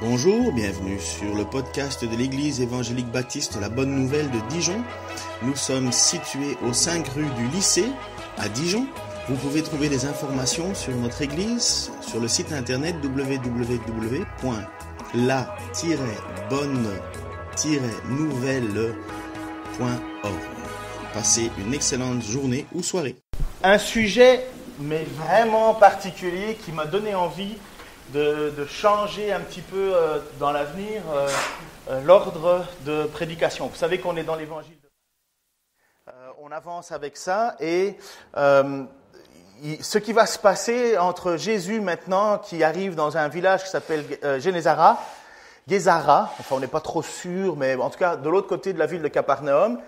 Bonjour, bienvenue sur le podcast de l'Église évangélique baptiste La Bonne Nouvelle de Dijon. Nous sommes situés aux 5 rues du lycée à Dijon. Vous pouvez trouver des informations sur notre Église sur le site internet www.la-bonne-nouvelle.org. Passez une excellente journée ou soirée. Un sujet, mais vraiment particulier, qui m'a donné envie de changer un petit peu dans l'avenir l'ordre de prédication. Vous savez qu'on est dans l'évangile. On avance avec ça et ce qui va se passer entre Jésus maintenant qui arrive dans un village qui s'appelle Génézara, enfin on n'est pas trop sûr, mais en tout cas de l'autre côté de la ville de Capernaum,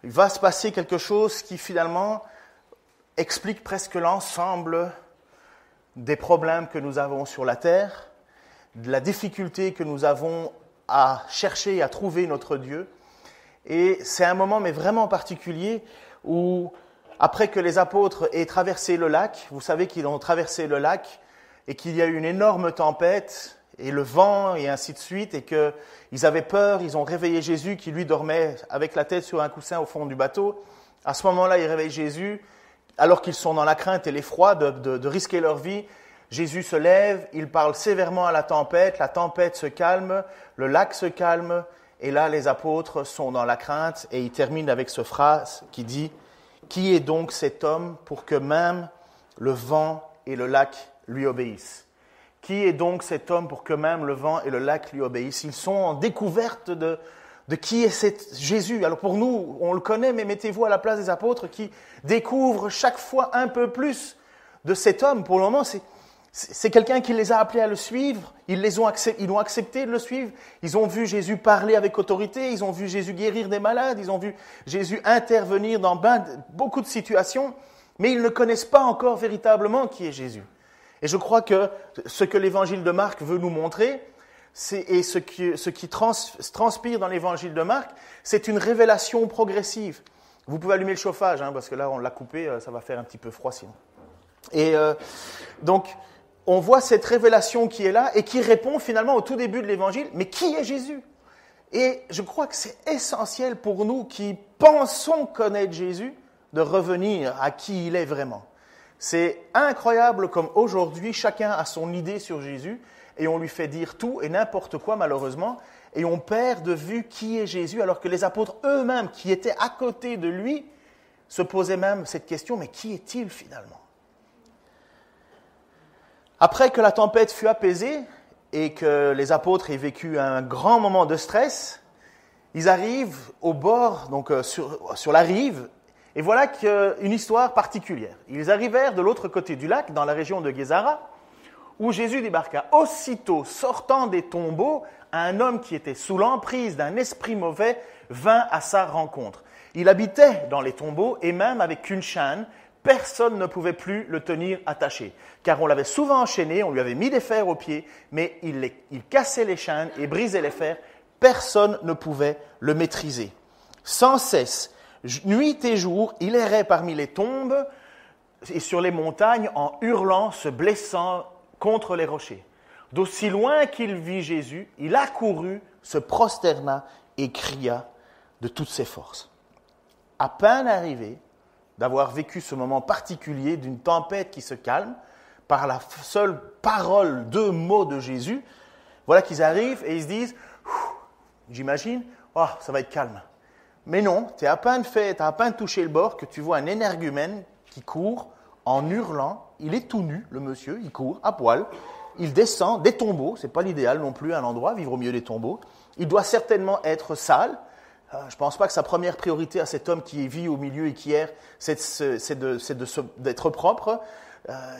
il va se passer quelque chose qui finalement explique presque l'ensemble des problèmes que nous avons sur la terre, de la difficulté que nous avons à chercher et à trouver notre Dieu. Et c'est un moment mais vraiment particulier où, après que les apôtres aient traversé le lac, vous savez qu'ils ont traversé le lac et qu'il y a eu une énorme tempête et le vent et ainsi de suite, et qu'ils avaient peur, ils ont réveillé Jésus qui lui dormait avec la tête sur un coussin au fond du bateau. À ce moment-là, ils réveillent Jésus, alors qu'ils sont dans la crainte et l'effroi de risquer leur vie. Jésus se lève, il parle sévèrement à la tempête se calme, le lac se calme, et là les apôtres sont dans la crainte, et il termine avec cette phrase qui dit « Qui est donc cet homme pour que même le vent et le lac lui obéissent ?» Qui est donc cet homme pour que même le vent et le lac lui obéissent? Ils sont en découverte de qui est cet Jésus. Alors pour nous, on le connaît, mais mettez-vous à la place des apôtres qui découvrent chaque fois un peu plus de cet homme. Pour le moment, c'est quelqu'un qui les a appelés à le suivre. Ils ont accepté de le suivre. Ils ont vu Jésus parler avec autorité. Ils ont vu Jésus guérir des malades. Ils ont vu Jésus intervenir dans beaucoup de situations. Mais ils ne connaissent pas encore véritablement qui est Jésus. Et je crois que ce que l'évangile de Marc veut nous montrer, et ce qui transpire dans l'évangile de Marc, c'est une révélation progressive. Vous pouvez allumer le chauffage, parce que là, on l'a coupé, ça va faire un petit peu froid sinon. Et donc, on voit cette révélation qui est là et qui répond finalement au tout début de l'évangile. Mais qui est Jésus? Et je crois que c'est essentiel pour nous qui pensons connaître Jésus de revenir à qui il est vraiment. C'est incroyable comme aujourd'hui, chacun a son idée sur Jésus et on lui fait dire tout et n'importe quoi malheureusement, et on perd de vue qui est Jésus, alors que les apôtres eux-mêmes qui étaient à côté de lui se posaient même cette question, mais qui est-il finalement? Après que la tempête fut apaisée et que les apôtres aient vécu un grand moment de stress, ils arrivent au bord, donc sur la rive. Et voilà une histoire particulière. Ils arrivèrent de l'autre côté du lac, dans la région de Gézara, où Jésus débarqua. Aussitôt, sortant des tombeaux, un homme qui était sous l'emprise d'un esprit mauvais vint à sa rencontre. Il habitait dans les tombeaux et même avec une chaîne, personne ne pouvait plus le tenir attaché. Car on l'avait souvent enchaîné, on lui avait mis des fers aux pieds, mais il cassait les chaînes et brisait les fers. Personne ne pouvait le maîtriser. Sans cesse, nuit et jour, il errait parmi les tombes et sur les montagnes en hurlant, se blessant contre les rochers. D'aussi loin qu'il vit Jésus, il accourut, se prosterna et cria de toutes ses forces. À peine arrivé d'avoir vécu ce moment particulier d'une tempête qui se calme par la seule parole, 2 mots de Jésus, voilà qu'ils arrivent et ils se disent, j'imagine, ça va être calme. Mais non, tu as à peine touché le bord que tu vois un énergumène qui court en hurlant. Il est tout nu, le monsieur, il court à poil. Il descend des tombeaux, c'est pas l'idéal non plus à l'endroit, vivre au milieu des tombeaux. Il doit certainement être sale. Je ne pense pas que sa première priorité à cet homme qui vit au milieu et qui erre, c'est d'être propre.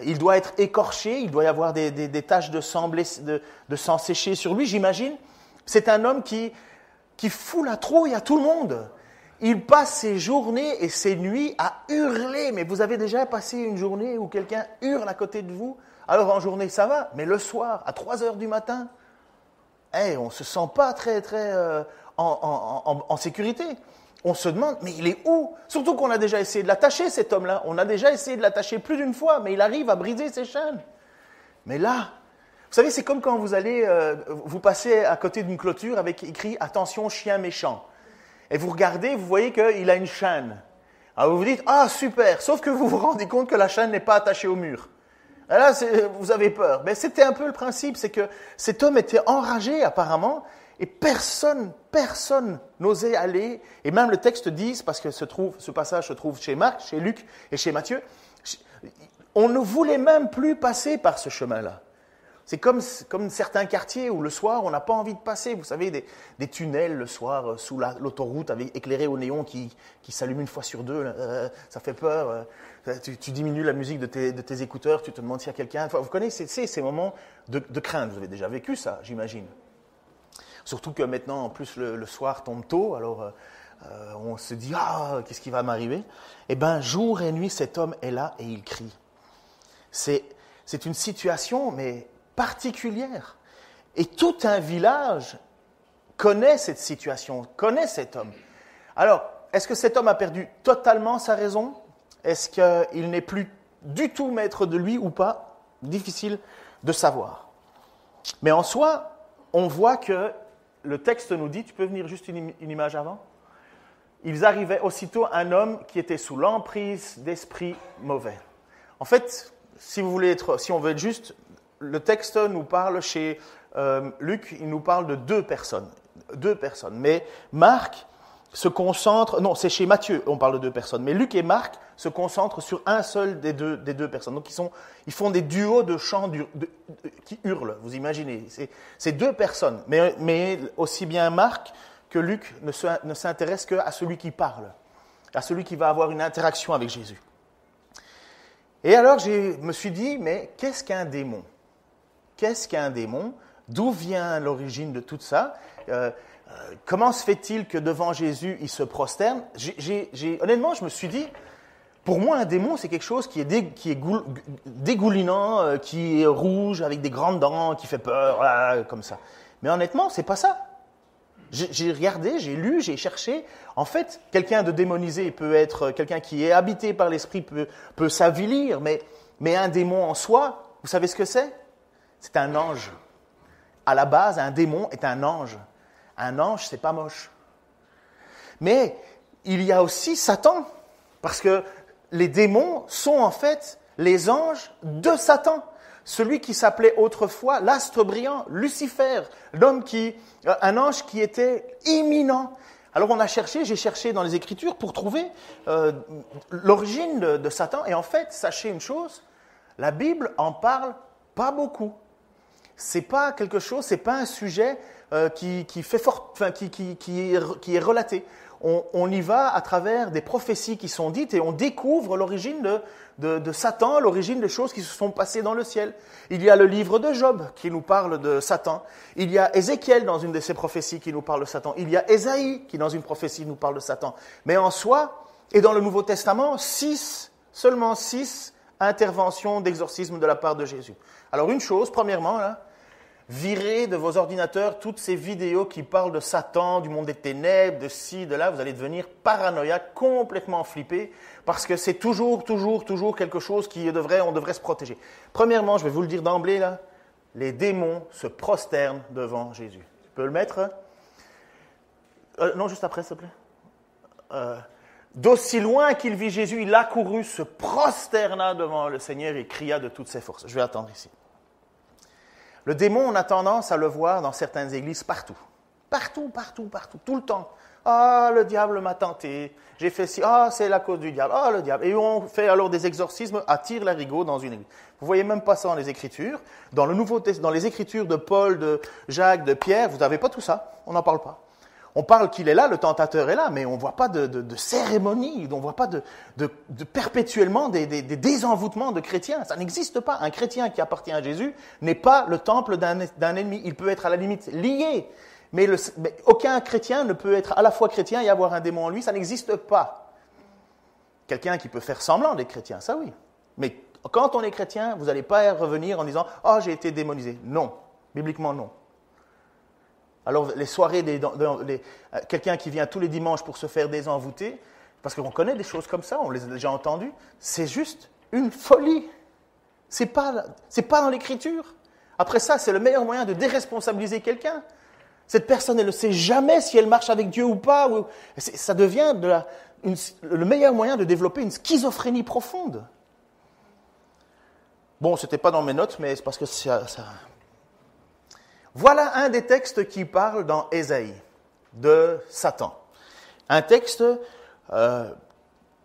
Il doit être écorché, il doit y avoir des taches de sang séché sur lui, j'imagine. C'est un homme qui fout la trouille à tout le monde. Il passe ses journées et ses nuits à hurler. Mais vous avez déjà passé une journée où quelqu'un hurle à côté de vous? Alors en journée, ça va, mais le soir, à 3 heures du matin, on ne se sent pas très en sécurité. On se demande, mais il est où? Surtout qu'on a déjà essayé de l'attacher, cet homme-là. On a déjà essayé de l'attacher plus d'une fois, mais il arrive à briser ses chaînes. Mais là, Vous savez, c'est comme quand vous passez à côté d'une clôture avec écrit « Attention, chien méchant ». Et vous regardez, vous voyez qu'il a une chaîne. Alors vous vous dites « Ah, super !» Sauf que vous vous rendez compte que la chaîne n'est pas attachée au mur. Et là, vous avez peur. Mais c'était un peu le principe, c'est que cet homme était enragé apparemment, et personne n'osait aller. Et même le texte dit, parce que ce passage se trouve chez Marc, chez Luc et chez Matthieu, on ne voulait même plus passer par ce chemin-là. C'est comme certains quartiers où le soir, on n'a pas envie de passer. Vous savez, des tunnels le soir sous l'autoroute éclairés au néon qui s'allument une fois sur deux. Ça fait peur. Tu diminues la musique de tes écouteurs, tu te demandes s'il y a quelqu'un. Enfin, vous connaissez ces moments de crainte. Vous avez déjà vécu ça, j'imagine. Surtout que maintenant, en plus, le soir tombe tôt. Alors, on se dit, ah, qu'est-ce qui va m'arriver? Eh bien, jour et nuit, cet homme est là et il crie. C'est une situation, mais particulière. Et tout un village connaît cette situation, connaît cet homme. Alors, est-ce que cet homme a perdu totalement sa raison? Est-ce qu'il n'est plus du tout maître de lui ou pas? Difficile de savoir. Mais en soi, on voit que le texte nous dit, tu peux venir juste une image avant? Ils arrivaient aussitôt un homme qui était sous l'emprise d'esprits mauvais. En fait, si on veut être juste, le texte nous parle chez Luc, il nous parle de deux personnes. Mais Marc se concentre, non, c'est chez Matthieu, on parle de deux personnes. Mais Luc et Marc se concentrent sur un seul des deux personnes. Donc ils font des duos de chants qui hurlent, vous imaginez. C'est deux personnes. Mais aussi bien Marc que Luc ne s'intéressent qu'à celui qui parle, à celui qui va avoir une interaction avec Jésus. Et alors, je me suis dit, mais qu'est-ce qu'un démon? Qu'est-ce qu'un démon? D'où vient l'origine de tout ça? Comment se fait-il que devant Jésus, il se prosterne? Honnêtement, je me suis dit, pour moi, un démon, c'est quelque chose qui est dégoulinant, qui est rouge, avec des grandes dents, qui fait peur, comme ça. Mais honnêtement, c'est pas ça. J'ai regardé, j'ai lu, j'ai cherché. En fait, quelqu'un de démonisé peut être quelqu'un qui est habité par l'esprit, peut s'avilir, mais un démon en soi, vous savez ce que c'est? C'est un ange. À la base, un démon est un ange. Un ange, c'est pas moche. Mais il y a aussi Satan, parce que les démons sont en fait les anges de Satan. Celui qui s'appelait autrefois l'astre brillant, Lucifer, un ange qui était imminent. Alors j'ai cherché dans les Écritures pour trouver l'origine de Satan. Et en fait, sachez une chose, la Bible en parle pas beaucoup. C'est pas quelque chose, c'est pas un sujet qui est relaté. On y va à travers des prophéties qui sont dites et on découvre l'origine de Satan, l'origine des choses qui se sont passées dans le ciel. Il y a le livre de Job qui nous parle de Satan. Il y a Ézéchiel dans une de ses prophéties qui nous parle de Satan. Il y a Ésaïe qui dans une prophétie nous parle de Satan. Mais en soi, et dans le Nouveau Testament, seulement 6 interventions d'exorcisme de la part de Jésus. Alors une chose, premièrement, là, virez de vos ordinateurs toutes ces vidéos qui parlent de Satan, du monde des ténèbres, de ci, de là. Vous allez devenir paranoïaque, complètement flippé, parce que c'est toujours quelque chose on devrait se protéger. Premièrement, je vais vous le dire d'emblée, là, les démons se prosternent devant Jésus. Tu peux le mettre? Non, juste après, s'il te plaît. D'aussi loin qu'il vit Jésus, il accourut, se prosterna devant le Seigneur et cria de toutes ses forces. Je vais attendre ici. Le démon, on a tendance à le voir dans certaines églises partout. Partout, tout le temps. Ah, le diable m'a tenté, j'ai fait ci, ah, c'est la cause du diable, ah, le diable. Et on fait alors des exorcismes à tire-larigot dans une église. Vous voyez même pas ça dans les Écritures. Dans les Écritures de Paul, de Jacques, de Pierre, vous n'avez pas tout ça, on n'en parle pas. On parle qu'il est là, le tentateur est là, mais on ne voit pas de cérémonie, on ne voit pas de perpétuellement des désenvoûtements de chrétiens. Ça n'existe pas. Un chrétien qui appartient à Jésus n'est pas le temple d'un ennemi. Il peut être à la limite lié, mais aucun chrétien ne peut être à la fois chrétien et avoir un démon en lui. Ça n'existe pas. Quelqu'un qui peut faire semblant d'être chrétien, ça oui. Mais quand on est chrétien, vous n'allez pas revenir en disant « Ah, j'ai été démonisé ». Non, bibliquement non. Alors, les soirées, quelqu'un qui vient tous les dimanches pour se faire désenvoûter, parce qu'on connaît des choses comme ça, on les a déjà entendues, c'est juste une folie. C'est pas dans l'Écriture. Après ça, c'est le meilleur moyen de déresponsabiliser quelqu'un. Cette personne, elle ne sait jamais si elle marche avec Dieu ou pas. Ça devient le meilleur moyen de développer une schizophrénie profonde. Bon, ce n'était pas dans mes notes, mais c'est parce que ça... Voilà un des textes qui parle dans Ésaïe, de Satan. Un texte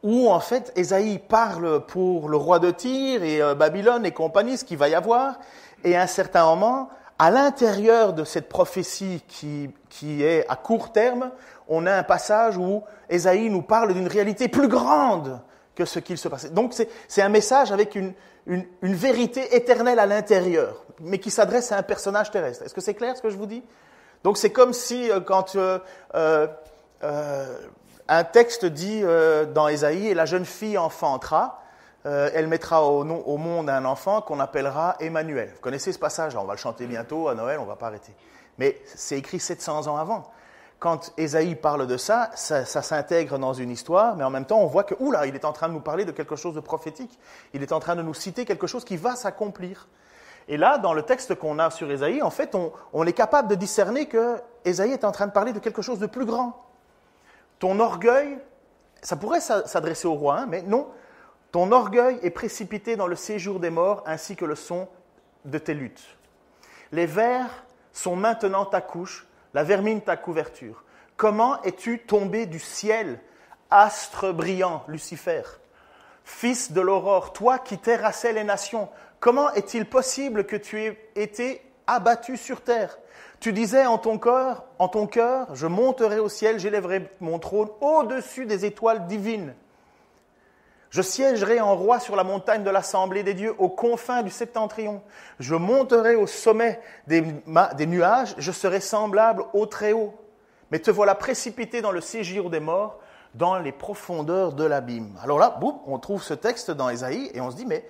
où, en fait, Ésaïe parle pour le roi de Tyr et Babylone et compagnie, ce qu'il va y avoir. Et à un certain moment, à l'intérieur de cette prophétie qui est à court terme, on a un passage où Ésaïe nous parle d'une réalité plus grande que ce qu'il se passait. Donc, c'est un message avec une vérité éternelle à l'intérieur, mais qui s'adresse à un personnage terrestre. Est-ce que c'est clair ce que je vous dis? Donc c'est comme si quand un texte dit dans Ésaïe, et la jeune fille enfantera, elle mettra au monde un enfant qu'on appellera Emmanuel. Vous connaissez ce passage, on va le chanter bientôt à Noël, on ne va pas arrêter. Mais c'est écrit 700 ans avant. Quand Ésaïe parle de ça s'intègre dans une histoire, mais en même temps, on voit que, oula, il est en train de nous parler de quelque chose de prophétique. Il est en train de nous citer quelque chose qui va s'accomplir. Et là, dans le texte qu'on a sur Ésaïe, en fait, on est capable de discerner que Ésaïe est en train de parler de quelque chose de plus grand. Ton orgueil, ça pourrait s'adresser au roi, hein, mais non. Ton orgueil est précipité dans le séjour des morts, ainsi que le son de tes luttes. Les vers sont maintenant ta couche, la vermine ta couverture. Comment es-tu tombé du ciel, astre brillant, Lucifer, fils de l'aurore, toi qui terrassais les nations? Comment est-il possible que tu aies été abattu sur terre? Tu disais en ton cœur, je monterai au ciel, j'élèverai mon trône au-dessus des étoiles divines. Je siégerai en roi sur la montagne de l'assemblée des dieux, aux confins du septentrion. Je monterai au sommet des nuages, je serai semblable au Très-Haut. Mais te voilà précipité dans le séjour des morts, dans les profondeurs de l'abîme. Alors là, boum, on trouve ce texte dans Ésaïe et on se dit, mais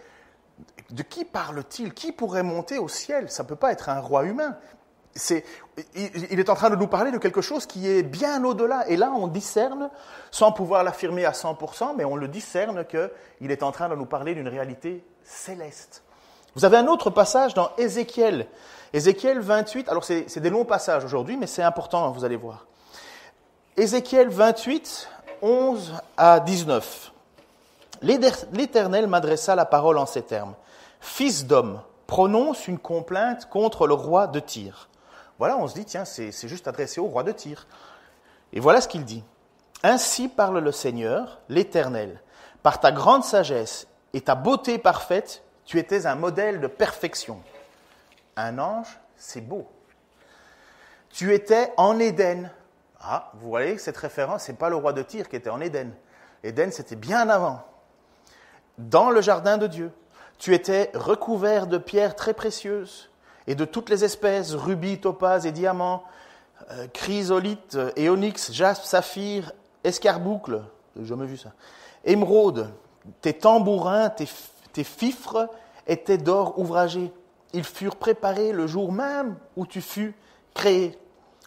de qui parle-t-il? Qui pourrait monter au ciel? Ça ne peut pas être un roi humain. Il est en train de nous parler de quelque chose qui est bien au-delà. Et là, on discerne, sans pouvoir l'affirmer à 100%, mais on le discerne qu'il est en train de nous parler d'une réalité céleste. Vous avez un autre passage dans Ézéchiel. Ézéchiel 28, alors c'est des longs passages aujourd'hui, mais c'est important, vous allez voir. Ézéchiel 28, 11 à 19. L'Éternel m'adressa la parole en ces termes. « Fils d'homme, prononce une complainte contre le roi de Tyr. » Voilà, on se dit, tiens, c'est juste adressé au roi de Tyr. Et voilà ce qu'il dit. « Ainsi parle le Seigneur, l'Éternel. Par ta grande sagesse et ta beauté parfaite, tu étais un modèle de perfection. » Un ange, c'est beau. « Tu étais en Éden. » Ah, vous voyez, cette référence, ce n'est pas le roi de Tyr qui était en Éden. Éden, c'était bien avant. « Dans le jardin de Dieu. Tu étais recouvert de pierres très précieuses et de toutes les espèces, rubis, topazes et diamants, chrysolite et onyx, jaspe, saphir, escarboucle, j'ai jamais vu ça, émeraude. Tes tambourins, tes fifres étaient d'or ouvragé. Ils furent préparés le jour même où tu fus créé.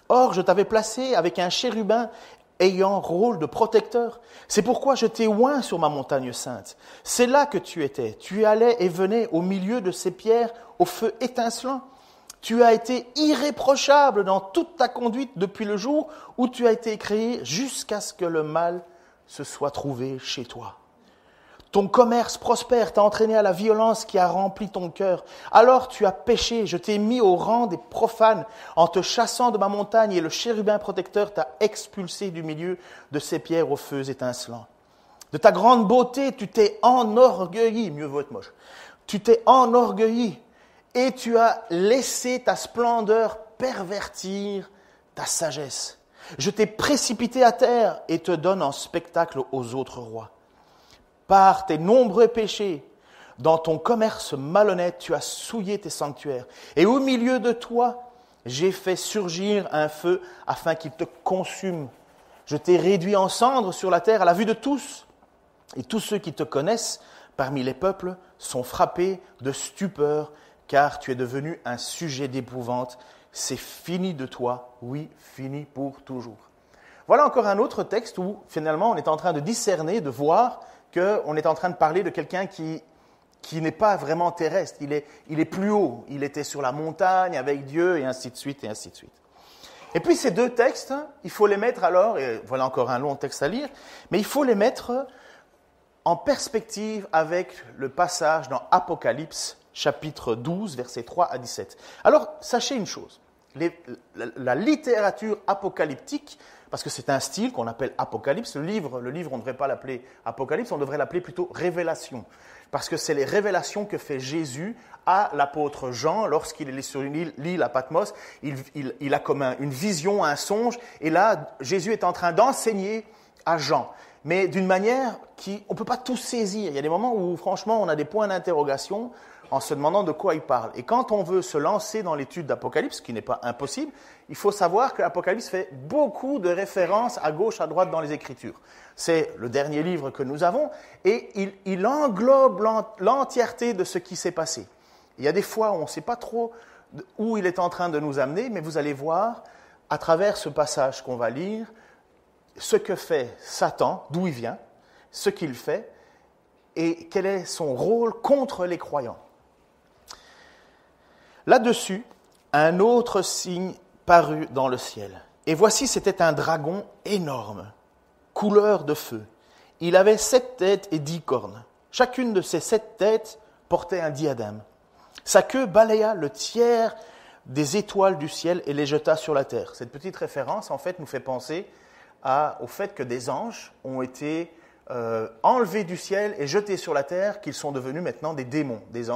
Or, je t'avais placé avec un chérubin ayant rôle de protecteur. C'est pourquoi je t'ai oint sur ma montagne sainte. C'est là que tu étais. Tu allais et venais au milieu de ces pierres au feu étincelant. Tu as été irréprochable dans toute ta conduite depuis le jour où tu as été créé jusqu'à ce que le mal se soit trouvé chez toi. Ton commerce prospère t'a entraîné à la violence qui a rempli ton cœur. Alors tu as péché, je t'ai mis au rang des profanes en te chassant de ma montagne et le chérubin protecteur t'a expulsé du milieu de ces pierres aux feux étincelants. De ta grande beauté, tu t'es enorgueilli, mieux vaut être moche, tu t'es enorgueilli et tu as laissé ta splendeur pervertir ta sagesse. Je t'ai précipité à terre et te donne en spectacle aux autres rois. Par tes nombreux péchés, dans ton commerce malhonnête, tu as souillé tes sanctuaires. Et au milieu de toi, j'ai fait surgir un feu afin qu'il te consume. Je t'ai réduit en cendres sur la terre à la vue de tous. Et tous ceux qui te connaissent parmi les peuples sont frappés de stupeur, car tu es devenu un sujet d'épouvante. C'est fini de toi, oui, fini pour toujours. Voilà encore un autre texte où finalement on est en train de discerner, de voir qu'on est en train de parler de quelqu'un qui qui n'est pas vraiment terrestre, il est plus haut, il était sur la montagne avec Dieu, et ainsi de suite, et ainsi de suite. Et puis ces deux textes, il faut les mettre alors, et voilà encore un long texte à lire, mais il faut les mettre en perspective avec le passage dans Apocalypse, chapitre 12, versets 3 à 17. Alors, sachez une chose, la littérature apocalyptique, parce que c'est un style qu'on appelle Apocalypse, le livre, on ne devrait pas l'appeler Apocalypse, on devrait l'appeler plutôt Révélation, parce que c'est les révélations que fait Jésus à l'apôtre Jean lorsqu'il est sur l'île à Patmos. Il a comme une vision, un songe, et là, Jésus est en train d'enseigner à Jean, mais d'une manière on ne peut pas tout saisir. Il y a des moments où, franchement, on a des points d'interrogation en se demandant de quoi il parle. Et quand on veut se lancer dans l'étude d'Apocalypse, ce qui n'est pas impossible, il faut savoir que l'Apocalypse fait beaucoup de références à gauche, à droite dans les Écritures. C'est le dernier livre que nous avons, et il englobe l'entièreté de ce qui s'est passé. Il y a des fois où on ne sait pas trop où il est en train de nous amener, mais vous allez voir, à travers ce passage qu'on va lire, ce que fait Satan, d'où il vient, ce qu'il fait, et quel est son rôle contre les croyants. Là-dessus, un autre signe parut dans le ciel. Et voici, c'était un dragon énorme, couleur de feu. Il avait 7 têtes et 10 cornes. Chacune de ces 7 têtes portait un diadème. Sa queue balaya le tiers des étoiles du ciel et les jeta sur la terre. Cette petite référence, en fait, nous fait penser au fait que des anges ont été enlevés du ciel et jetés sur la terre, qu'ils sont devenus maintenant des démons, des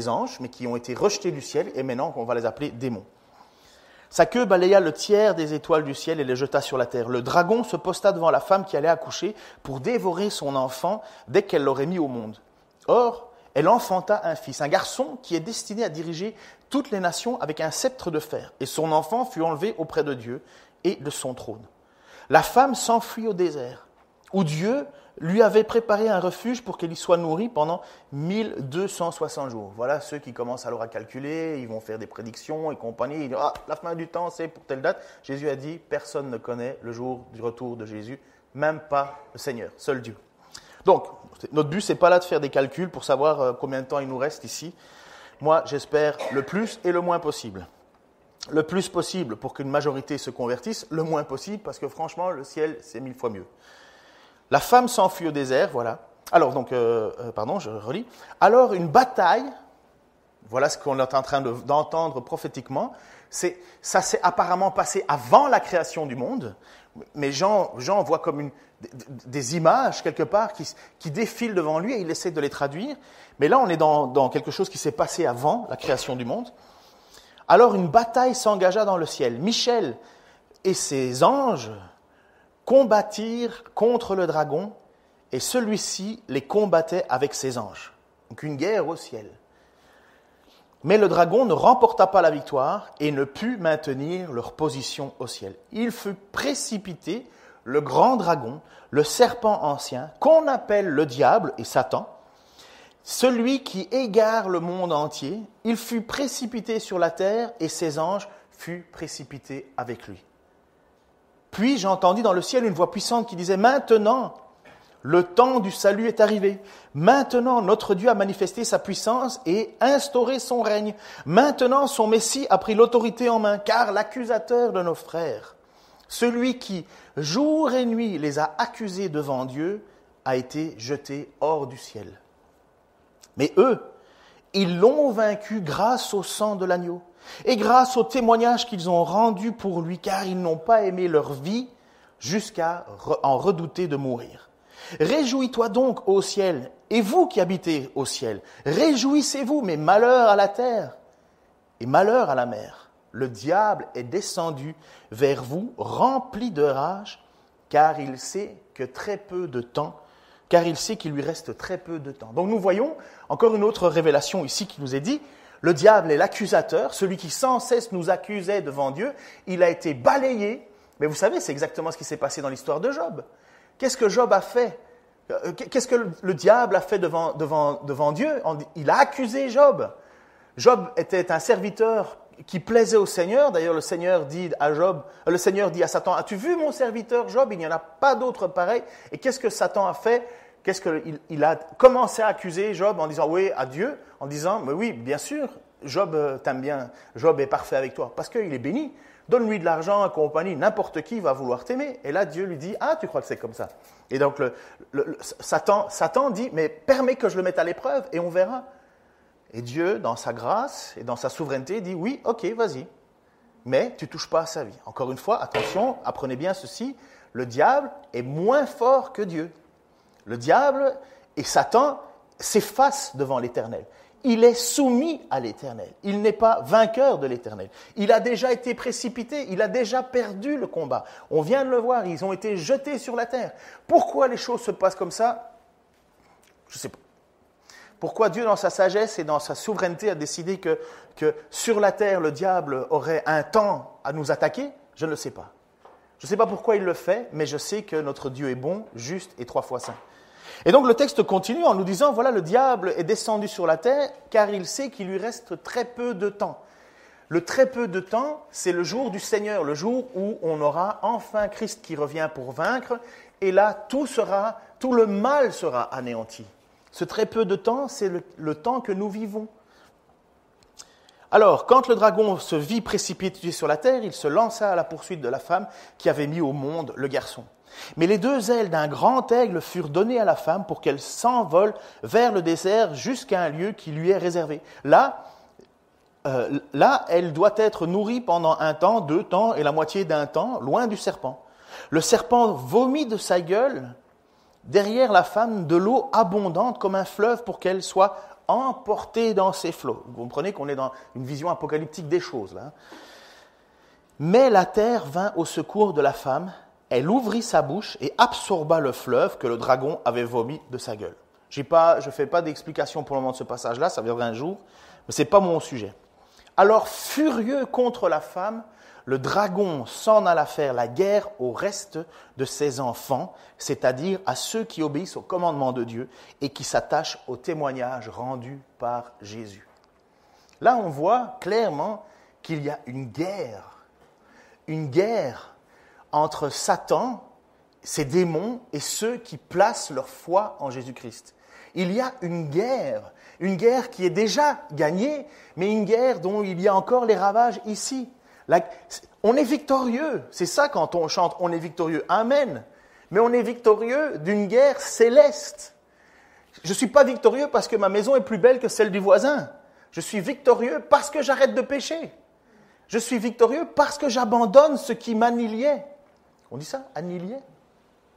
anges, mais qui ont été rejetés du ciel, et maintenant on va les appeler démons. Sa queue balaya le tiers des étoiles du ciel et les jeta sur la terre. Le dragon se posta devant la femme qui allait accoucher pour dévorer son enfant dès qu'elle l'aurait mis au monde. Or, elle enfanta un fils, un garçon qui est destiné à diriger toutes les nations avec un sceptre de fer. Et son enfant fut enlevé auprès de Dieu et de son trône. La femme s'enfuit au désert, où Dieu lui avait préparé un refuge pour qu'elle y soit nourrie pendant 1260 jours. Voilà ceux qui commencent alors à calculer, ils vont faire des prédictions et compagnie. Ils disent, la fin du temps, c'est pour telle date. Jésus a dit, personne ne connaît le jour du retour de Jésus, même pas le Seigneur, seul Dieu. Donc, notre but, ce n'est pas là de faire des calculs pour savoir combien de temps il nous reste ici. Moi, j'espère le plus et le moins possible. Le plus possible pour qu'une majorité se convertisse, le moins possible, parce que franchement, le ciel, c'est 1000 fois mieux. La femme s'enfuit au désert, voilà. Alors, je relis. Alors, une bataille, voilà ce qu'on est en train d'entendre prophétiquement, ça s'est apparemment passé avant la création du monde, mais Jean voit comme des images, quelque part, qui défilent devant lui, et il essaie de les traduire. Mais là, on est dans quelque chose qui s'est passé avant la création du monde. Alors, une bataille s'engaga dans le ciel. Michel et ses anges combattirent contre le dragon, et celui-ci les combattait avec ses anges. Donc une guerre au ciel. Mais le dragon ne remporta pas la victoire et ne put maintenir leur position au ciel. Il fut précipité, le grand dragon, le serpent ancien, qu'on appelle le diable et Satan, celui qui égare le monde entier. Il fut précipité sur la terre et ses anges furent précipités avec lui. Puis j'entendis dans le ciel une voix puissante qui disait « Maintenant, le temps du salut est arrivé. Maintenant, notre Dieu a manifesté sa puissance et instauré son règne. Maintenant, son Messie a pris l'autorité en main, car l'accusateur de nos frères, celui qui, jour et nuit, les a accusés devant Dieu, a été jeté hors du ciel. Mais eux, ils l'ont vaincu grâce au sang de l'agneau et grâce au témoignage qu'ils ont rendu pour lui, car ils n'ont pas aimé leur vie jusqu'à en redouter de mourir. Réjouis-toi donc au ciel, et vous qui habitez au ciel, réjouissez-vous, mais malheur à la terre et malheur à la mer. Le diable est descendu vers vous, rempli de rage, car il sait qu'il lui reste très peu de temps. Donc nous voyons encore une autre révélation ici qui nous est dit. Le diable est l'accusateur, celui qui sans cesse nous accusait devant Dieu. Il a été balayé. Mais vous savez, c'est exactement ce qui s'est passé dans l'histoire de Job. Qu'est-ce que Job a fait? Qu'est-ce que le diable a fait devant Dieu? Il a accusé Job. Job était un serviteur qui plaisait au Seigneur. D'ailleurs, le Seigneur dit à Satan, « As-tu vu mon serviteur Job? Il n'y en a pas d'autre pareil. » Et qu'est-ce que Satan a fait? qu'est-ce qu'il a commencé à accuser Job en disant oui à Dieu, en disant mais oui, bien sûr, Job t'aime bien, Job est parfait avec toi, parce qu'il est béni. Donne-lui de l'argent et compagnie, n'importe qui va vouloir t'aimer. Et là, Dieu lui dit, ah, tu crois que c'est comme ça? Et donc, Satan dit, mais permets que je le mette à l'épreuve et on verra. Et Dieu, dans sa grâce et dans sa souveraineté, dit, oui, ok, vas-y. Mais tu ne touches pas à sa vie. Encore une fois, attention, apprenez bien ceci, le diable est moins fort que Dieu. Le diable et Satan s'effacent devant l'Éternel. Il est soumis à l'Éternel. Il n'est pas vainqueur de l'Éternel. Il a déjà été précipité. Il a déjà perdu le combat. On vient de le voir. Ils ont été jetés sur la terre. Pourquoi les choses se passent comme ça? Je ne sais pas. Pourquoi Dieu, dans sa sagesse et dans sa souveraineté, a décidé que sur la terre, le diable aurait un temps à nous attaquer? Je ne le sais pas. Je ne sais pas pourquoi il le fait, mais je sais que notre Dieu est bon, juste et 3 fois saint. Et donc le texte continue en nous disant, voilà, le diable est descendu sur la terre car il sait qu'il lui reste très peu de temps. Le très peu de temps, c'est le jour du Seigneur, le jour où on aura enfin Christ qui revient pour vaincre, et là, tout le mal sera anéanti. Ce très peu de temps, c'est le temps que nous vivons. Alors, quand le dragon se vit précipité sur la terre, il se lança à la poursuite de la femme qui avait mis au monde le garçon. Mais les 2 ailes d'un grand aigle furent données à la femme pour qu'elle s'envole vers le désert jusqu'à un lieu qui lui est réservé. Là, elle doit être nourrie pendant 1 temps, 2 temps et la moitié d'un temps, loin du serpent. Le serpent vomit de sa gueule derrière la femme de l'eau abondante comme un fleuve pour qu'elle soit emportée dans ses flots. Vous comprenez qu'on est dans une vision apocalyptique des choses, là. Mais la terre vint au secours de la femme. Elle ouvrit sa bouche et absorba le fleuve que le dragon avait vomi de sa gueule. Je ne fais pas d'explication pour le moment de ce passage-là, ça viendra un jour, mais ce n'est pas mon sujet. Alors, furieux contre la femme, le dragon s'en alla faire la guerre au reste de ses enfants, c'est-à-dire à ceux qui obéissent au commandement de Dieu et qui s'attachent au témoignage rendu par Jésus. Là, on voit clairement qu'il y a une guerre entre Satan, ses démons et ceux qui placent leur foi en Jésus-Christ. Il y a une guerre qui est déjà gagnée, mais une guerre dont il y a encore les ravages ici. On est victorieux, c'est ça quand on chante, on est victorieux, amen. Mais on est victorieux d'une guerre céleste. Je ne suis pas victorieux parce que ma maison est plus belle que celle du voisin. Je suis victorieux parce que j'arrête de pécher. Je suis victorieux parce que j'abandonne ce qui m'annihilait. On dit ça, annihilait?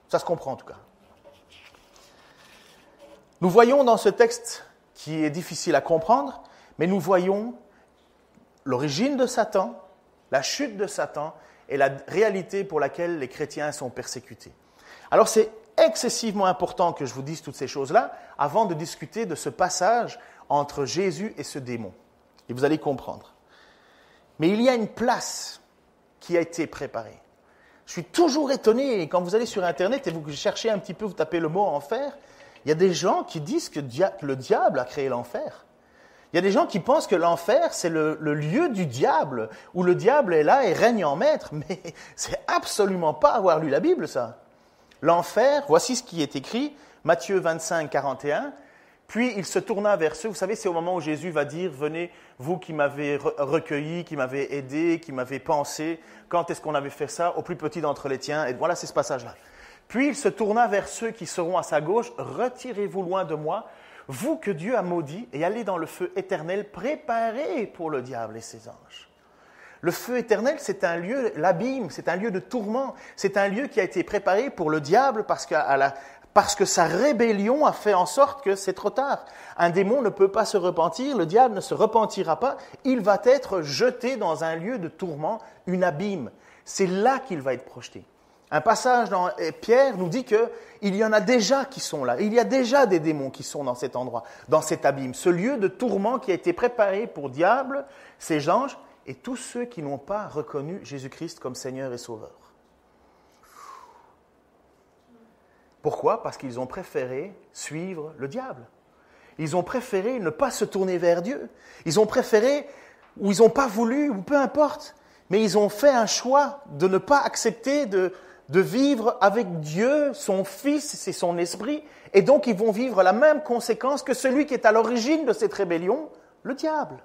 Ça se comprend en tout cas. Nous voyons dans ce texte, qui est difficile à comprendre, mais nous voyons l'origine de Satan, la chute de Satan et la réalité pour laquelle les chrétiens sont persécutés. Alors c'est excessivement important que je vous dise toutes ces choses-là avant de discuter de ce passage entre Jésus et ce démon. Et vous allez comprendre. Mais il y a une place qui a été préparée. Je suis toujours étonné, quand vous allez sur Internet et vous cherchez un petit peu, vous tapez le mot enfer, il y a des gens qui disent que le diable a créé l'enfer. Il y a des gens qui pensent que l'enfer, c'est le lieu du diable, où le diable est là et règne en maître. Mais c'est absolument pas avoir lu la Bible, ça. L'enfer, voici ce qui est écrit, Matthieu 25, 41. Puis il se tourna vers ceux, vous savez, c'est au moment où Jésus va dire, venez, vous qui m'avez recueilli, qui m'avez aidé, qui m'avez pensé, quand est-ce qu'on avait fait ça? Au plus petit d'entre les tiens. Et voilà, c'est ce passage-là. Puis il se tourna vers ceux qui seront à sa gauche, retirez-vous loin de moi, vous que Dieu a maudit, et allez dans le feu éternel préparé pour le diable et ses anges. Le feu éternel, c'est un lieu, l'abîme, c'est un lieu de tourment, c'est un lieu qui a été préparé pour le diable parce que sa rébellion a fait en sorte que c'est trop tard. Un démon ne peut pas se repentir, le diable ne se repentira pas, il va être jeté dans un lieu de tourment, une abîme. C'est là qu'il va être projeté. Un passage dans Pierre nous dit qu'il y en a déjà qui sont là. Il y a déjà des démons qui sont dans cet endroit, dans cet abîme. Ce lieu de tourment qui a été préparé pour diable, ses anges et tous ceux qui n'ont pas reconnu Jésus-Christ comme Seigneur et Sauveur. Pourquoi? Parce qu'ils ont préféré suivre le diable. Ils ont préféré ne pas se tourner vers Dieu. Ils ont préféré, ou ils n'ont pas voulu, ou peu importe, mais ils ont fait un choix de ne pas accepter de vivre avec Dieu, son Fils, c'est son esprit, et donc ils vont vivre la même conséquence que celui qui est à l'origine de cette rébellion, le diable,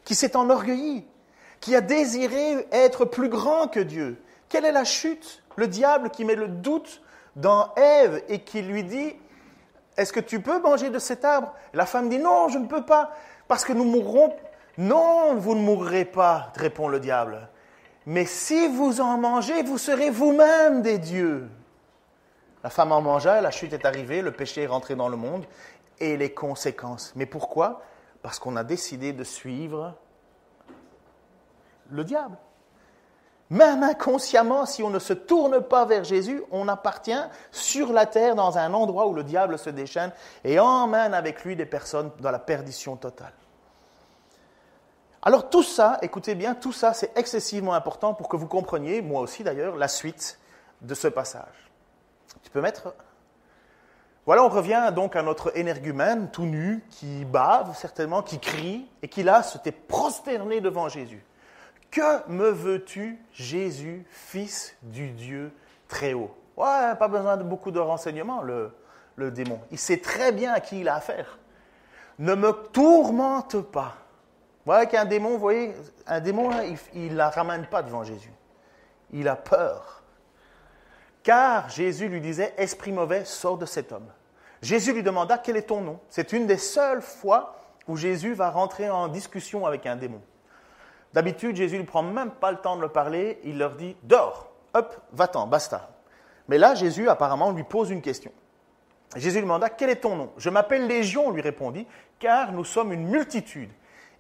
qui s'est enorgueilli, qui a désiré être plus grand que Dieu. Quelle est la chute? Le diable qui met le doute dans Ève et qui lui dit « Est-ce que tu peux manger de cet arbre ?» La femme dit « Non, je ne peux pas, parce que nous mourrons. » « Non, vous ne mourrez pas, répond le diable. Mais si vous en mangez, vous serez vous-même des dieux. La femme en mangea, la chute est arrivée, le péché est rentré dans le monde et les conséquences. Mais pourquoi? Parce qu'on a décidé de suivre le diable. Même inconsciemment, si on ne se tourne pas vers Jésus, on appartient sur la terre dans un endroit où le diable se déchaîne et emmène avec lui des personnes dans la perdition totale. Alors tout ça, écoutez bien, tout ça c'est excessivement important pour que vous compreniez, moi aussi d'ailleurs, la suite de ce passage. Tu peux mettre... Voilà, on revient donc à notre énergumène tout nu, qui bave certainement, qui crie, et qui là s'était prosterné devant Jésus. « Que me veux-tu, Jésus, Fils du Dieu très haut ?» Ouais, pas besoin de beaucoup de renseignements, le démon. Il sait très bien à qui il a affaire. « Ne me tourmente pas. » Voilà qu'un démon, vous voyez, un démon, il ne la ramène pas devant Jésus. Il a peur. Car Jésus lui disait, « Esprit mauvais, sors de cet homme. » Jésus lui demanda, « Quel est ton nom ?» C'est une des seules fois où Jésus va rentrer en discussion avec un démon. D'habitude, Jésus ne prend même pas le temps de le parler, il leur dit, « Dors, hop, va-t'en, basta. » Mais là, Jésus apparemment lui pose une question. Jésus lui demanda, « Quel est ton nom ?»« Je m'appelle Légion, lui répondit, car nous sommes une multitude. »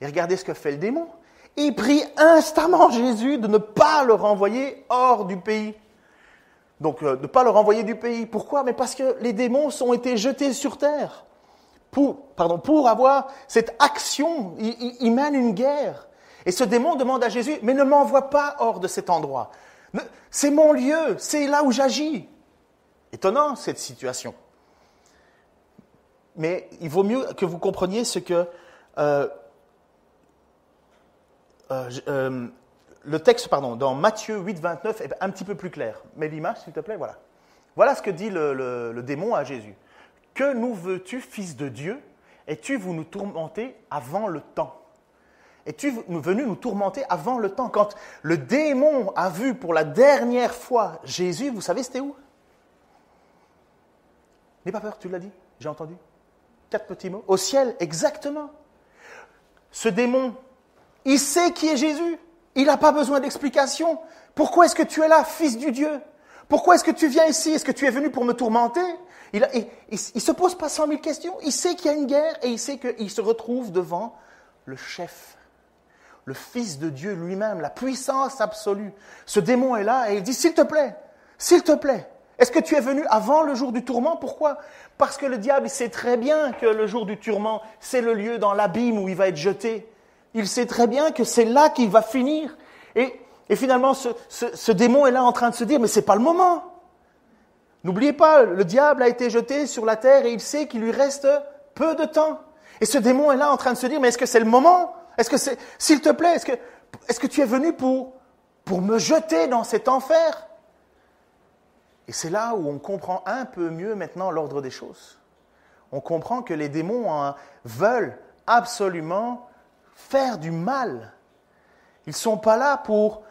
Et regardez ce que fait le démon. Il prie instamment Jésus de ne pas le renvoyer hors du pays. Donc, de ne pas le renvoyer du pays. Pourquoi? Mais parce que les démons ont été jetés sur terre. Pour avoir cette action, ils mènent une guerre. Et ce démon demande à Jésus, mais ne m'envoie pas hors de cet endroit. C'est mon lieu, c'est là où j'agis. Étonnant, cette situation. Mais il vaut mieux que vous compreniez ce que... le texte, dans Matthieu 8, 29 est un petit peu plus clair. Mets l'image, s'il te plaît, voilà. Voilà ce que dit le démon à Jésus. « Que nous veux-tu, Fils de Dieu? Es-tu venu nous tourmenter avant le temps? Es-tu venu nous tourmenter avant le temps? » Quand le démon a vu pour la dernière fois Jésus, vous savez c'était où? N'aie pas peur, tu l'as dit, j'ai entendu. 4 petits mots. Au ciel, exactement. Ce démon... Il sait qui est Jésus. Il n'a pas besoin d'explication. Pourquoi est-ce que tu es là, Fils du Dieu? Pourquoi est-ce que tu viens ici? Est-ce que tu es venu pour me tourmenter? Il ne se pose pas 100 000 questions. Il sait qu'il y a une guerre et il sait qu'il se retrouve devant le chef, le Fils de Dieu lui-même, la puissance absolue. Ce démon est là et il dit, s'il te plaît, est-ce que tu es venu avant le jour du tourment? Pourquoi? Parce que le diable sait très bien que le jour du tourment, c'est le lieu dans l'abîme où il va être jeté. Il sait très bien que c'est là qu'il va finir. Et finalement, ce démon est là en train de se dire, mais ce n'est pas le moment. N'oubliez pas, le diable a été jeté sur la terre et il sait qu'il lui reste peu de temps. Et ce démon est là en train de se dire, mais est-ce que c'est le moment? Est-ce que c'est, s'il te plaît, est-ce que tu es venu pour me jeter dans cet enfer? Et c'est là où on comprend un peu mieux maintenant l'ordre des choses. On comprend que les démons veulent absolument faire du mal. Ils ne sont pas là pour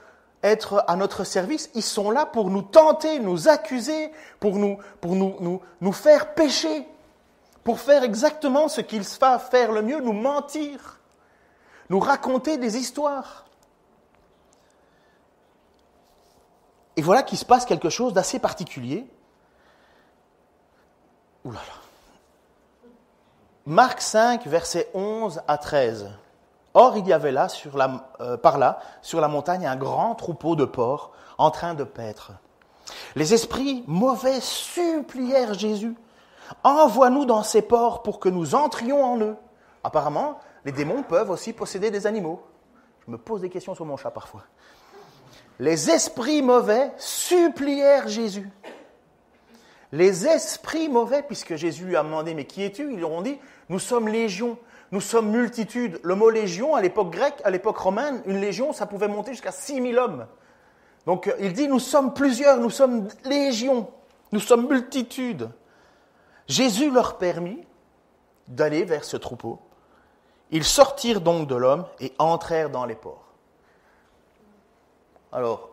être à notre service, ils sont là pour nous tenter, nous accuser, pour nous faire pécher, pour faire exactement ce qu'ils savent faire le mieux, nous mentir, nous raconter des histoires. Et voilà qu'il se passe quelque chose d'assez particulier. Ouh là là. Marc 5, versets 11 à 13. Or, il y avait là, par là, sur la montagne, un grand troupeau de porcs en train de paître. Les esprits mauvais supplièrent Jésus, « Envoie-nous dans ces porcs pour que nous entrions en eux. » Apparemment, les démons peuvent aussi posséder des animaux. Je me pose des questions sur mon chat parfois. Les esprits mauvais supplièrent Jésus. Les esprits mauvais, puisque Jésus lui a demandé, « Mais qui es-tu » Ils lui ont dit, « Nous sommes légion. » Nous sommes multitudes. Le mot légion, à l'époque grecque, à l'époque romaine, une légion, ça pouvait monter jusqu'à 6 000 hommes. Donc il dit, nous sommes plusieurs, nous sommes légions, nous sommes multitudes. Jésus leur permit d'aller vers ce troupeau. Ils sortirent donc de l'homme et entrèrent dans les ports. Alors,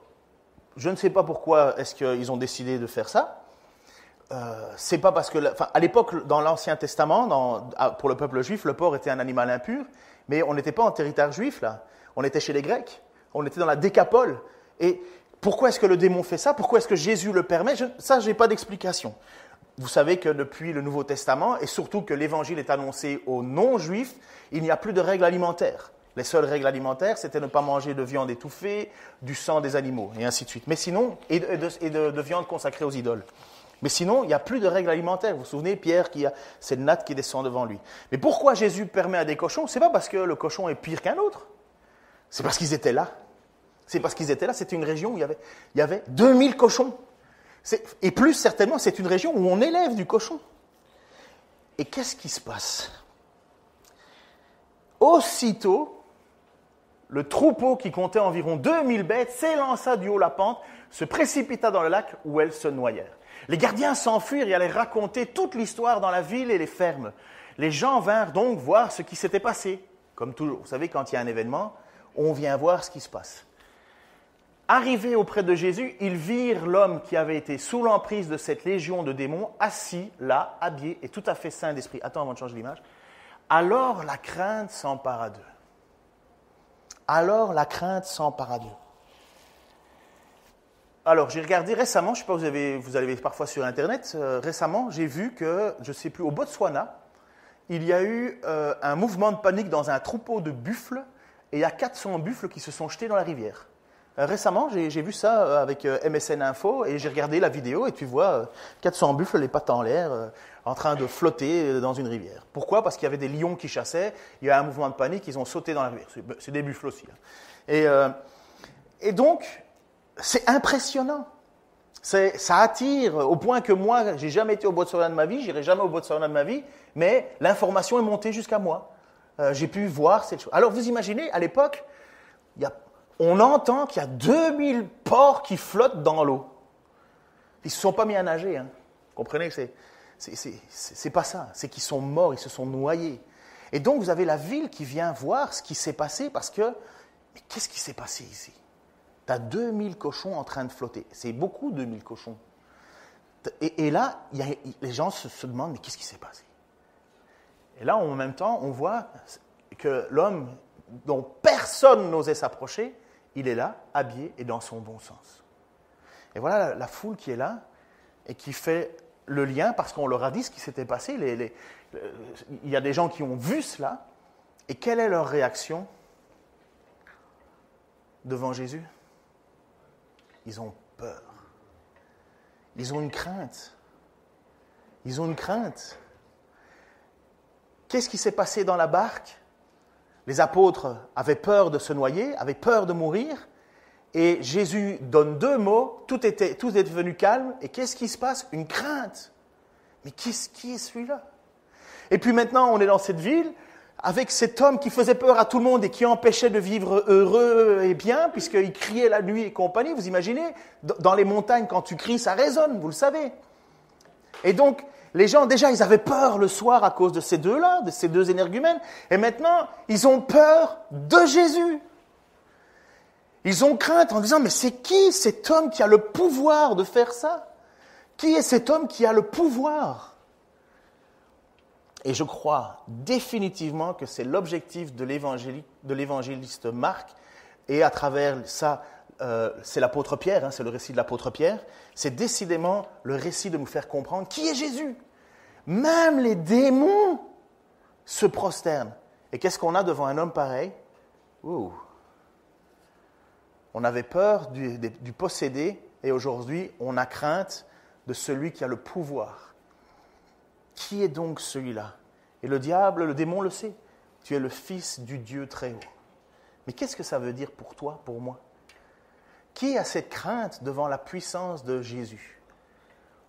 je ne sais pas pourquoi est-ce qu'ils ont décidé de faire ça. C'est pas parce que, à l'époque, dans l'Ancien Testament, pour le peuple juif, le porc était un animal impur, mais on n'était pas en territoire juif, là. On était chez les Grecs, on était dans la Décapole. Et pourquoi est-ce que le démon fait ça? Pourquoi est-ce que Jésus le permet? Ça, je n'ai pas d'explication. Vous savez que depuis le Nouveau Testament, et surtout que l'Évangile est annoncé aux non-juifs, il n'y a plus de règles alimentaires. Les seules règles alimentaires, c'était ne pas manger de viande étouffée, du sang des animaux, et ainsi de suite. Mais sinon, et de viande consacrée aux idoles. Mais sinon, il n'y a plus de règles alimentaires. Vous vous souvenez, Pierre, c'est le natte qui descend devant lui. Mais pourquoi Jésus permet à des cochons? Ce n'est pas parce que le cochon est pire qu'un autre. C'est parce qu'ils étaient là. C'est parce qu'ils étaient là. C'était une région où il y avait 2000 cochons. Et plus certainement, c'est une région où on élève du cochon. Et qu'est-ce qui se passe? Aussitôt, le troupeau qui comptait environ 2000 bêtes s'élança du haut la pente, se précipita dans le lac où elles se noyèrent. Les gardiens s'enfuirent et allèrent raconter toute l'histoire dans la ville et les fermes. Les gens vinrent donc voir ce qui s'était passé. Comme toujours, vous savez, quand il y a un événement, on vient voir ce qui se passe. Arrivés auprès de Jésus, ils virent l'homme qui avait été sous l'emprise de cette légion de démons, assis là, habillé et tout à fait sain d'esprit. Attends, avant de changer l'image. Alors la crainte s'empara d'eux. Alors la crainte s'empara d'eux. Alors, j'ai regardé récemment, je ne sais pas, vous allez parfois sur Internet, récemment, j'ai vu que, je ne sais plus, au Botswana, il y a eu un mouvement de panique dans un troupeau de buffles, et il y a 400 buffles qui se sont jetés dans la rivière. Récemment, j'ai vu ça avec MSN Info, et j'ai regardé la vidéo, et tu vois 400 buffles, les pattes en l'air, en train de flotter dans une rivière. Pourquoi? Parce qu'il y avait des lions qui chassaient, il y a eu un mouvement de panique, ils ont sauté dans la rivière. C'est des buffles aussi. Et donc, c'est impressionnant. Ça attire au point que moi, j'ai jamais été au Botswana de ma vie, j'irai jamais au Botswana de ma vie, mais l'information est montée jusqu'à moi. J'ai pu voir cette chose. Alors vous imaginez, à l'époque, on entend qu'il y a 2000 porcs qui flottent dans l'eau. Ils ne se sont pas mis à nager. Hein. Vous comprenez? C'est pas ça. C'est qu'ils sont morts, ils se sont noyés. Et donc vous avez la ville qui vient voir ce qui s'est passé parce que, mais qu'est-ce qui s'est passé ici? Tu as 2000 cochons en train de flotter. C'est beaucoup, 2000 cochons. Et là, les gens se demandent, mais qu'est-ce qui s'est passé? Et là, en même temps, on voit que l'homme dont personne n'osait s'approcher, il est là, habillé et dans son bon sens. Et voilà la foule qui est là et qui fait le lien parce qu'on leur a dit ce qui s'était passé. Il y a des gens qui ont vu cela. Et quelle est leur réaction devant Jésus? Ils ont peur. Ils ont une crainte. Ils ont une crainte. Qu'est-ce qui s'est passé dans la barque? Les apôtres avaient peur de se noyer, avaient peur de mourir. Et Jésus donne 2 mots, tout est devenu calme. Et qu'est-ce qui se passe? Une crainte. Mais qui est celui-là? Et puis maintenant, on est dans cette ville avec cet homme qui faisait peur à tout le monde et qui empêchait de vivre heureux et bien, puisqu'il criait la nuit et compagnie. Vous imaginez? Dans les montagnes, quand tu cries, ça résonne, vous le savez. Et donc, les gens, déjà, ils avaient peur le soir à cause de ces deux-là, de ces 2 énergumènes. Et maintenant, ils ont peur de Jésus. Ils ont crainte en disant, mais c'est qui cet homme qui a le pouvoir de faire ça? Qui est cet homme qui a le pouvoir? Et je crois définitivement que c'est l'objectif de l'évangéliste Marc, et à travers ça, c'est l'apôtre Pierre, hein, c'est le récit de l'apôtre Pierre, c'est décidément le récit de nous faire comprendre qui est Jésus. Même les démons se prosternent. Et qu'est-ce qu'on a devant un homme pareil? On avait peur du possédé, et aujourd'hui, on a crainte de celui qui a le pouvoir. Qui est donc celui-là? Et le diable, le démon le sait. Tu es le Fils du Dieu très haut. Mais qu'est-ce que ça veut dire pour toi, pour moi? Qui a cette crainte devant la puissance de Jésus?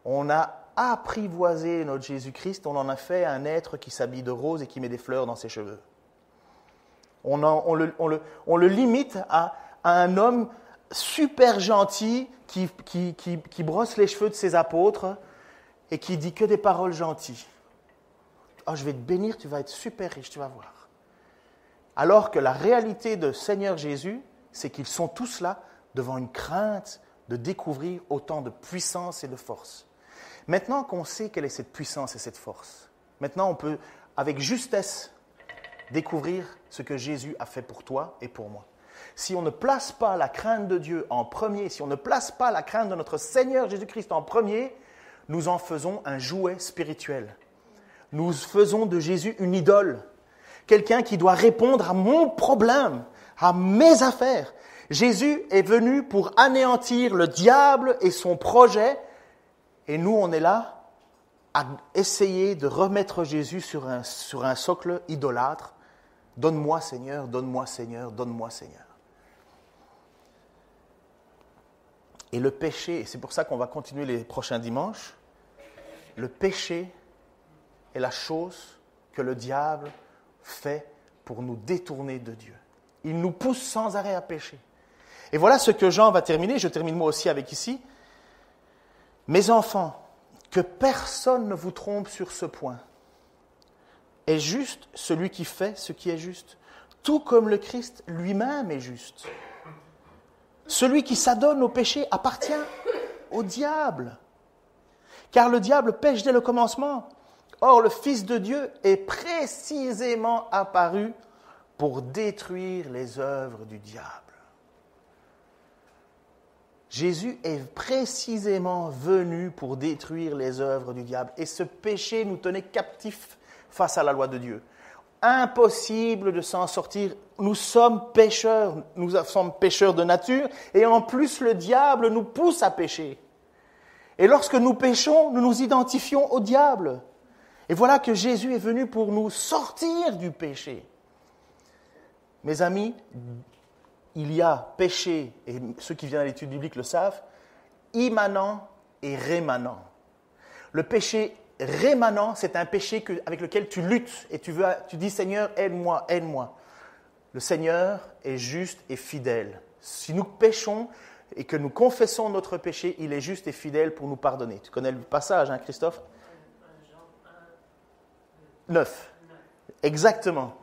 On a apprivoisé notre Jésus-Christ, on en a fait un être qui s'habille de rose et qui met des fleurs dans ses cheveux. On le limite à un homme super gentil qui brosse les cheveux de ses apôtres et qui dit que des paroles gentilles. Oh, je vais te bénir, tu vas être super riche, tu vas voir. Alors que la réalité de Seigneur Jésus, c'est qu'ils sont tous là devant une crainte de découvrir autant de puissance et de force. Maintenant qu'on sait quelle est cette puissance et cette force, maintenant on peut, avec justesse, découvrir ce que Jésus a fait pour toi et pour moi. Si on ne place pas la crainte de Dieu en premier, si on ne place pas la crainte de notre Seigneur Jésus-Christ en premier, nous en faisons un jouet spirituel. Nous faisons de Jésus une idole, quelqu'un qui doit répondre à mon problème, à mes affaires. Jésus est venu pour anéantir le diable et son projet, et nous on est là à essayer de remettre Jésus sur un socle idolâtre. Donne-moi Seigneur, donne-moi Seigneur, donne-moi Seigneur. Et le péché, et c'est pour ça qu'on va continuer les prochains dimanches, le péché est la chose que le diable fait pour nous détourner de Dieu. Il nous pousse sans arrêt à pécher. Et voilà ce que Jean va terminer, je termine moi aussi avec ici. Mes enfants, que personne ne vous trompe sur ce point. Est juste celui qui fait ce qui est juste, tout comme le Christ lui-même est juste. Celui qui s'adonne au péché appartient au diable, car le diable pêche dès le commencement. Or, le Fils de Dieu est précisément apparu pour détruire les œuvres du diable. Jésus est précisément venu pour détruire les œuvres du diable. Et ce péché nous tenait captifs face à la loi de Dieu. Impossible de s'en sortir. Nous sommes pécheurs de nature, et en plus le diable nous pousse à pécher. Et lorsque nous péchons, nous nous identifions au diable. Et voilà que Jésus est venu pour nous sortir du péché. Mes amis, il y a péché, et ceux qui viennent à l'étude biblique le savent, immanent et rémanent. Le péché rémanent, c'est un péché avec lequel tu luttes et tu dis « Seigneur, aide-moi, aide-moi ». Le Seigneur est juste et fidèle. Si nous péchons et que nous confessons notre péché, il est juste et fidèle pour nous pardonner. Tu connais le passage, hein, Christophe ? 9. Exactement.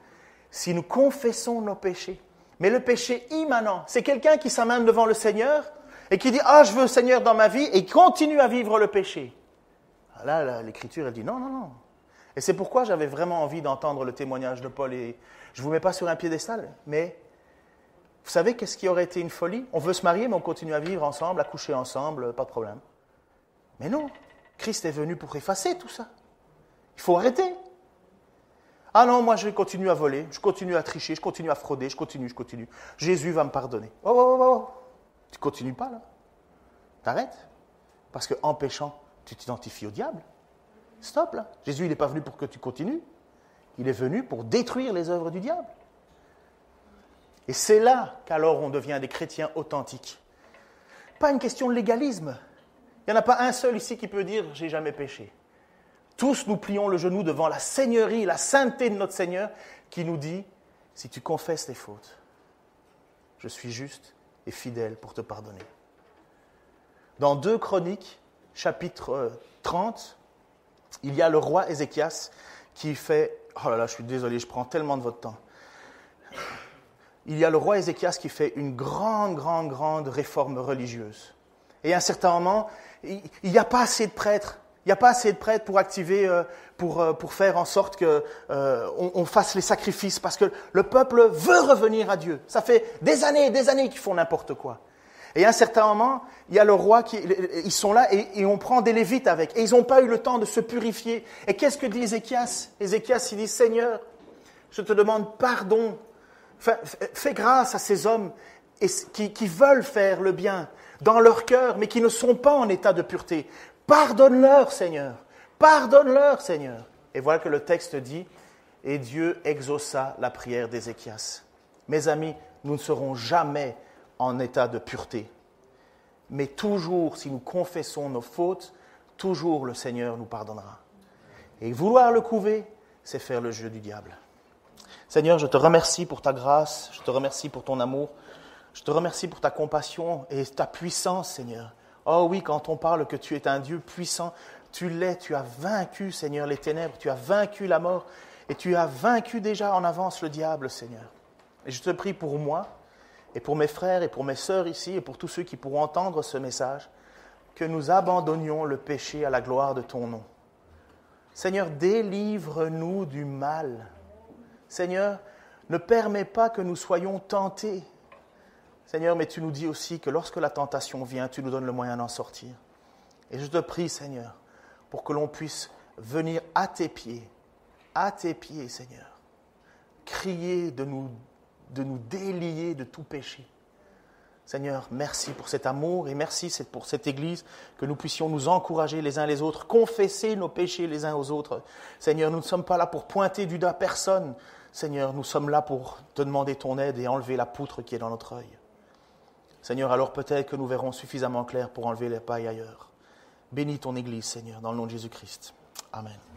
Si nous confessons nos péchés. Mais le péché immanent, c'est quelqu'un qui s'amène devant le Seigneur et qui dit « Ah, je veux le Seigneur dans ma vie » et continue à vivre le péché. Là, l'Écriture, elle dit non, non, non. Et c'est pourquoi j'avais vraiment envie d'entendre le témoignage de Paul. Et je ne vous mets pas sur un piédestal, mais vous savez qu'est-ce qui aurait été une folie ? On veut se marier, mais on continue à vivre ensemble, à coucher ensemble, pas de problème. Mais non, Christ est venu pour effacer tout ça. Il faut arrêter. Ah non, moi je continue à voler, je continue à tricher, je continue à frauder, je continue. Jésus va me pardonner. Oh. Tu ne continues pas là. T'arrêtes. Parce qu'en péchant, tu t'identifies au diable. Stop là. Jésus, il n'est pas venu pour que tu continues. Il est venu pour détruire les œuvres du diable. Et c'est là qu'alors on devient des chrétiens authentiques. Pas une question de légalisme. Il n'y en a pas un seul ici qui peut dire « j'ai jamais péché ». Tous nous plions le genou devant la seigneurie, la sainteté de notre Seigneur qui nous dit « si tu confesses tes fautes, je suis juste et fidèle pour te pardonner ». Dans 2 Chroniques, chapitre 30, il y a le roi Ézéchias qui fait... Oh là là, je suis désolé, je prends tellement de votre temps. Il y a le roi Ézéchias qui fait une grande réforme religieuse. Et à un certain moment, il n'y a pas assez de prêtres. Il n'y a pas assez de prêtres pour activer, pour faire en sorte qu'on fasse les sacrifices, parce que le peuple veut revenir à Dieu. Ça fait des années qu'ils font n'importe quoi. Et à un certain moment, il y a le roi, ils sont là et on prend des Lévites avec. Et ils n'ont pas eu le temps de se purifier. Et qu'est-ce que dit Ézéchias ? Ézéchias, il dit, Seigneur, je te demande pardon. Fais grâce à ces hommes qui veulent faire le bien dans leur cœur, mais qui ne sont pas en état de pureté. Pardonne-leur, Seigneur. Pardonne-leur, Seigneur. Et voilà que le texte dit, et Dieu exauça la prière d'Ézéchias. Mes amis, nous ne serons jamais en état de pureté. Mais toujours, si nous confessons nos fautes, toujours le Seigneur nous pardonnera. Et vouloir le couver, c'est faire le jeu du diable. Seigneur, je te remercie pour ta grâce, je te remercie pour ton amour, Je te remercie pour ta compassion et ta puissance, Seigneur. Oh oui, quand on parle que tu es un Dieu puissant, tu l'es, tu as vaincu, Seigneur, les ténèbres, tu as vaincu la mort et tu as vaincu déjà en avance le diable, Seigneur. Et je te prie pour moi et pour mes frères et pour mes sœurs ici et pour tous ceux qui pourront entendre ce message, que nous abandonnions le péché à la gloire de ton nom. Seigneur, délivre-nous du mal. Seigneur, ne permets pas que nous soyons tentés. Seigneur, mais tu nous dis aussi que lorsque la tentation vient, tu nous donnes le moyen d'en sortir. Et je te prie, Seigneur, pour que l'on puisse venir à tes pieds, Seigneur, crier de nous délier de tout péché. Seigneur, merci pour cet amour et merci pour cette Église, que nous puissions nous encourager les uns les autres, confesser nos péchés les uns aux autres. Seigneur, nous ne sommes pas là pour pointer du doigt personne. Seigneur, nous sommes là pour te demander ton aide et enlever la poutre qui est dans notre œil. Seigneur, alors peut-être que nous verrons suffisamment clair pour enlever les pailles ailleurs. Bénis ton Église, Seigneur, dans le nom de Jésus-Christ. Amen.